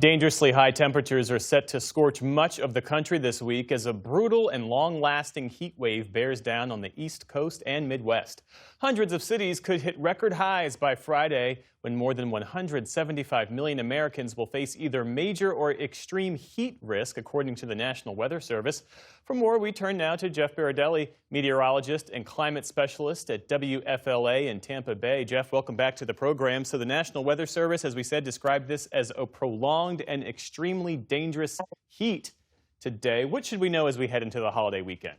Dangerously high temperatures are set to scorch much of the country this week as a brutal and long-lasting heat wave bears down on the East Coast and Midwest. Hundreds of cities could hit record highs by Friday when more than 175 million Americans will face either major or extreme heat risk, according to the National Weather Service. For more, we turn now to Jeff Berardelli, meteorologist and climate specialist at WFLA in Tampa Bay. Jeff, welcome back to the program. So the National Weather Service, as we said, described this as a prolonged and extremely dangerous heat today. What should we know as we head into the holiday weekend?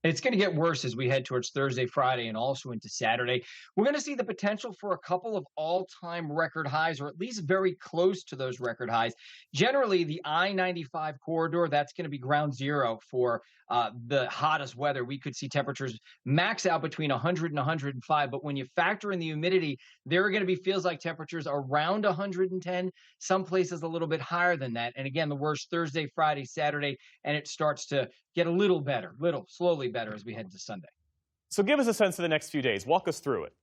It's going to get worse as we head towards Thursday, Friday, and also into Saturday. We're going to see the potential for a couple of all-time record highs, or at least very close to those record highs. Generally, the I-95 corridor, that's going to be ground zero for the hottest weather. We could see temperatures max out between 100 and 105, but when you factor in the humidity, there are going to be feels like temperatures around 110, some places a little bit higher than that. And again, the worst Thursday, Friday, Saturday, and it starts to get a little better, slowly better as we head into Sunday. So give us a sense of the next few days. Walk us through it.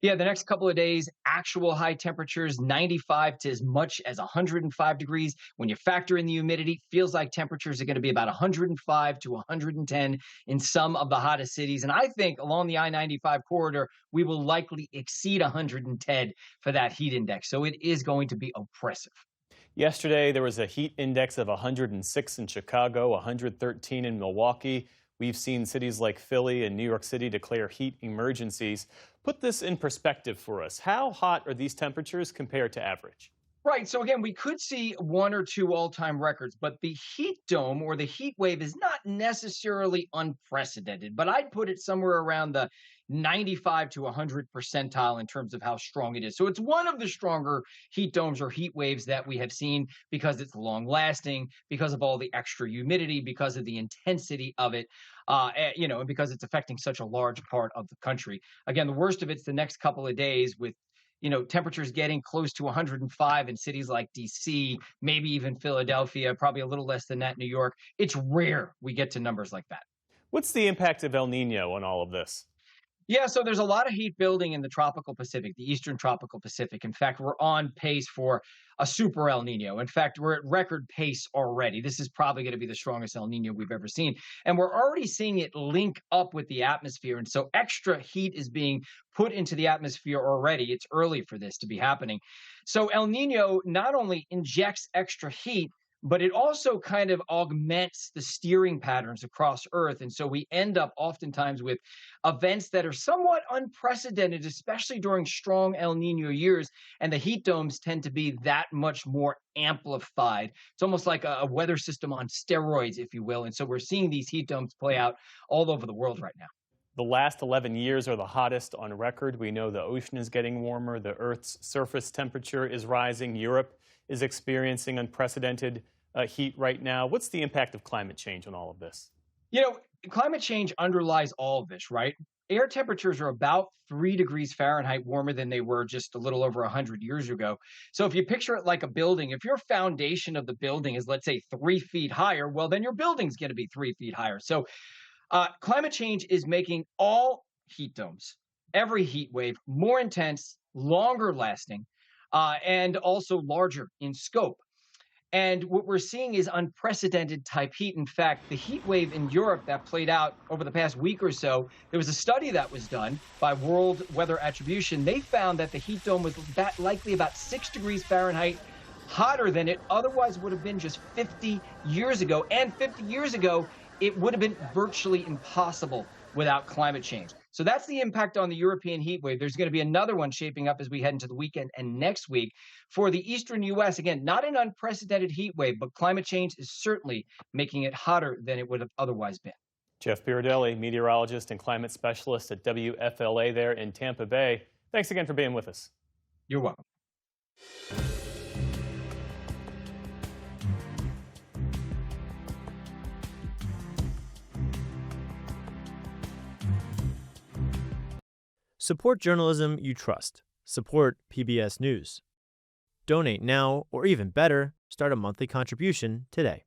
Yeah, the next couple of days, actual high temperatures, 95 to as much as 105 degrees. When you factor in the humidity, feels like temperatures are going to be about 105 to 110 in some of the hottest cities. And I think along the I-95 corridor, we will likely exceed 110 for that heat index. So it is going to be oppressive. Yesterday, there was a heat index of 106 in Chicago, 113 in Milwaukee. We've seen cities like Philly and New York City declare heat emergencies. Put this in perspective for us. How hot are these temperatures compared to average? Right. So again, we could see one or two all-time records, but the heat dome or the heat wave is not necessarily unprecedented, but I'd put it somewhere around the 95 to 100 percentile in terms of how strong it is. So it's one of the stronger heat domes or heat waves that we have seen because it's long-lasting, because of all the extra humidity, because of the intensity of it, and because it's affecting such a large part of the country. Again, the worst of it's the next couple of days with temperatures getting close to 105 in cities like D.C., maybe even Philadelphia, probably a little less than that in New York. It's rare we get to numbers like that. What's the impact of El Nino on all of this? Yeah, so there's a lot of heat building in the tropical Pacific, the eastern tropical Pacific. In fact, we're on pace for a super El Nino. In fact, we're at record pace already. This is probably going to be the strongest El Nino we've ever seen. And we're already seeing it link up with the atmosphere. And so extra heat is being put into the atmosphere already. It's early for this to be happening. So El Nino not only injects extra heat, but it also kind of augments the steering patterns across Earth. And so we end up oftentimes with events that are somewhat unprecedented, especially during strong El Nino years. And the heat domes tend to be that much more amplified. It's almost like a weather system on steroids, if you will. And so we're seeing these heat domes play out all over the world right now. The last 11 years are the hottest on record. We know the ocean is getting warmer. The Earth's surface temperature is rising. Europe is experiencing unprecedented heat right now. What's the impact of climate change on all of this? Climate change underlies all of this, right? Air temperatures are about 3 degrees Fahrenheit warmer than they were just a little over 100 years ago. So if you picture it like a building, if your foundation of the building is, let's say, 3 feet higher, well, then your building's going to be 3 feet higher. So climate change is making all heat domes, every heat wave, more intense, longer lasting, and also larger in scope. And what we're seeing is unprecedented type heat. In fact, the heat wave in Europe that played out over the past week or so, there was a study that was done by World Weather Attribution. They found that the heat dome was likely about 6 degrees Fahrenheit hotter than it otherwise would have been just 50 years ago. And 50 years ago, it would have been virtually impossible without climate change. So that's the impact on the European heat wave. There's going to be another one shaping up as we head into the weekend and next week. For the eastern U.S., again, not an unprecedented heat wave, but climate change is certainly making it hotter than it would have otherwise been. Jeff Berardelli, meteorologist and climate specialist at WFLA there in Tampa Bay. Thanks again for being with us. You're welcome. Support journalism you trust. Support PBS News. Donate now, or even better, start a monthly contribution today.